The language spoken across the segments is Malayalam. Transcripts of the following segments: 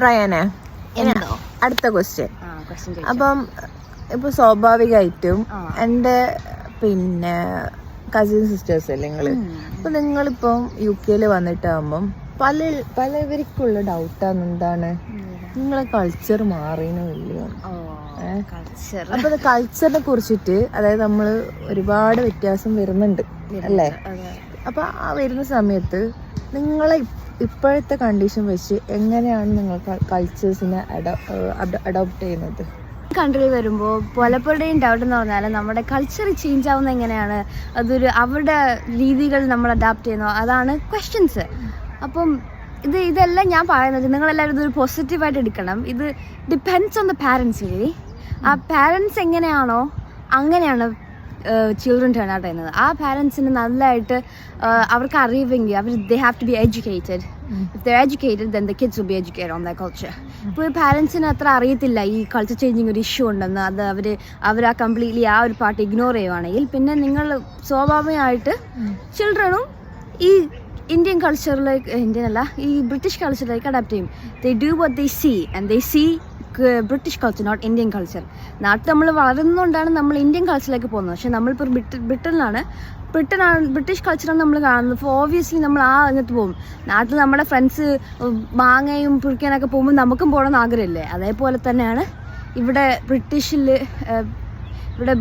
റയാനെ അടുത്ത ക്വസ്റ്റ്യൻ. അപ്പം ഇപ്പൊ സ്വാഭാവികമായിട്ടും എൻ്റെ പിന്നെ കസിൻ സിസ്റ്റേഴ്സ് അല്ലേ നിങ്ങള്, അപ്പൊ നിങ്ങളിപ്പം UK വന്നിട്ടാകുമ്പം പലവർക്കുള്ള ഡൗട്ടാണ് എന്താണ് നിങ്ങളെ കൾച്ചർ മാറിയോ ഇല്ലയോ. അപ്പൊ കൾച്ചറിനെ കുറിച്ചിട്ട് അതായത് നമ്മള് ഒരുപാട് വ്യത്യാസം വരുന്നുണ്ട് അല്ലേ. അപ്പൊ ആ വരുന്ന സമയത്ത് നിങ്ങളെ ഇപ്പോഴത്തെ കണ്ടീഷൻ വെച്ച് എങ്ങനെയാണ് നിങ്ങൾ കൾച്ചേഴ്സിനെ അഡോപ്റ്റ് ചെയ്യുന്നത്? കൺട്രിയിൽ വരുമ്പോൾ പലപ്പോഴും ഡൗട്ട് എന്ന് പറഞ്ഞാൽ നമ്മുടെ കൾച്ചർ ചേഞ്ച് ആവുന്നത് എങ്ങനെയാണ്, അവരുടെ രീതികൾ നമ്മൾ അഡാപ്റ്റ് ചെയ്യുന്നു, അതാണ് ക്വസ്റ്റ്യൻസ്. അപ്പം ഇതെല്ലാം ഞാൻ പറയുന്നത് നിങ്ങളെല്ലാവരും ഇതൊരു പോസിറ്റീവായിട്ട് എടുക്കണം. ഇത് ഡിപ്പെൻഡ്സ് ഓൺ ദ പാരൻസ്. ആ പാരൻസ് എങ്ങനെയാണോ അങ്ങനെയാണ് ചിൽഡ്രൻ ടേൺ ഔട്ട് ചെയ്യുന്നത്. ആ പാരൻസിന് നല്ലതായിട്ട് അവർക്ക് അറിയുമെങ്കിൽ they have to be educated. If they educated then the kids will be educated on the culture. ഇപ്പോൾ പാരൻസിന് അത്ര അറിയത്തില്ല ഈ കൾച്ചർ ചേഞ്ചിങ് ഒരു ഇഷ്യൂ ഉണ്ടെന്ന്. അത് അവർ ആ കംപ്ലീറ്റ്ലി ആ ഒരു പാർട്ട് ഇഗ്നോർ ചെയ്യുവാണെങ്കിൽ പിന്നെ നിങ്ങൾ സ്വാഭാവികമായിട്ട് ചിൽഡ്രനും ഈ ഇന്ത്യൻ കൾച്ചറിലേക്ക്, ഇന്ത്യൻ അല്ല ഈ ബ്രിട്ടീഷ് കൾച്ചറിലേക്ക് അഡാപ്റ്റ് ചെയ്യും. They do what they see and they see British culture, not Indian culture. നാട്ടിൽ നമ്മൾ വളരുന്നതുകൊണ്ടാണ് നമ്മൾ ഇന്ത്യൻ കൾച്ചറിലേക്ക് പോകുന്നത്. പക്ഷെ നമ്മളിപ്പോൾ ബ്രിട്ടനിലാണ്, ബ്രിട്ടീഷ് കൾച്ചറാണ് നമ്മൾ കാണുന്നത്. അപ്പോൾ ഓബ്വിയസ്ലി നമ്മൾ ആ അങ്ങോട്ട് പോകും. നാട്ടിൽ നമ്മുടെ ഫ്രണ്ട്സ് മാങ്ങയും പുളിക്കാനൊക്കെ പോകുമ്പോൾ നമുക്കും പോകണമെന്ന് ആഗ്രഹമില്ലേ. അതേപോലെ തന്നെയാണ് ഇവിടെ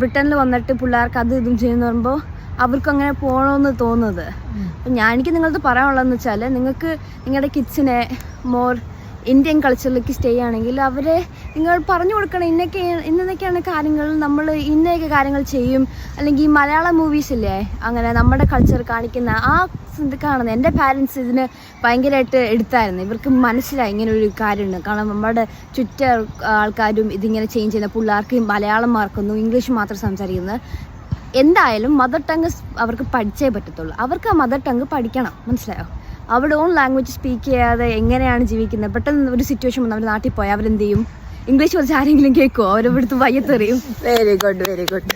ബ്രിട്ടനിൽ വന്നിട്ട് പിള്ളേർക്ക് അത് ഇതും ചെയ്യുന്ന പറയുമ്പോൾ അവർക്ക് അങ്ങനെ പോകണമെന്ന് തോന്നുന്നത്. അപ്പം എനിക്ക് നിങ്ങളത് പറയാനുള്ളതെന്ന് വെച്ചാൽ നിങ്ങൾക്ക് നിങ്ങളുടെ കിഡ്സിനെ മോർ ഇന്ത്യൻ കൾച്ചറിലേക്ക് സ്റ്റേ ആണെങ്കിൽ അവരെ നിങ്ങൾ പറഞ്ഞു കൊടുക്കണം ഇന്നൊക്കെയാണ് കാര്യങ്ങൾ, നമ്മൾ ഇന്നയൊക്കെ കാര്യങ്ങൾ ചെയ്യും. അല്ലെങ്കിൽ ഈ മലയാളം മൂവീസില്ലേ അങ്ങനെ നമ്മുടെ കൾച്ചർ കാണിക്കുന്ന ആ ഇത് കാണുന്നത്. എൻ്റെ പാരൻസ് ഇതിന് ഭയങ്കരമായിട്ട് എടുത്തായിരുന്നു. ഇവർക്ക് മനസ്സിലായി ഇങ്ങനെ ഒരു കാര്യമുണ്ട്. കാരണം നമ്മുടെ ചുറ്റ ആൾക്കാരും ഇതിങ്ങനെ ചേഞ്ച് ചെയ്യുന്ന പിള്ളേർക്ക് മലയാളം മറക്കുന്നു, ഇംഗ്ലീഷ് മാത്രം സംസാരിക്കുന്നത്. എന്തായാലും മദർ ടങ് അവർക്ക് പഠിച്ചേ പറ്റത്തുള്ളൂ. അവർക്ക് ആ മദർ ടങ് പഠിക്കണം, മനസ്സിലായോ? അവരുടെ ഓൺ ലാംഗ്വേജ് സ്പീക്ക് ചെയ്യാതെ എങ്ങനെയാണ് ജീവിക്കുന്നത്? പെട്ടെന്ന് ഒരു സിറ്റുവേഷൻ വന്ന് അവർ നാട്ടിൽ പോയി അവരെന്ത് ചെയ്യും? ഇംഗ്ലീഷ് കുറച്ച് ആരെങ്കിലും കേൾക്കുമോ? അവരെടുത്ത് വയ്യത്തെറിയും. Very good.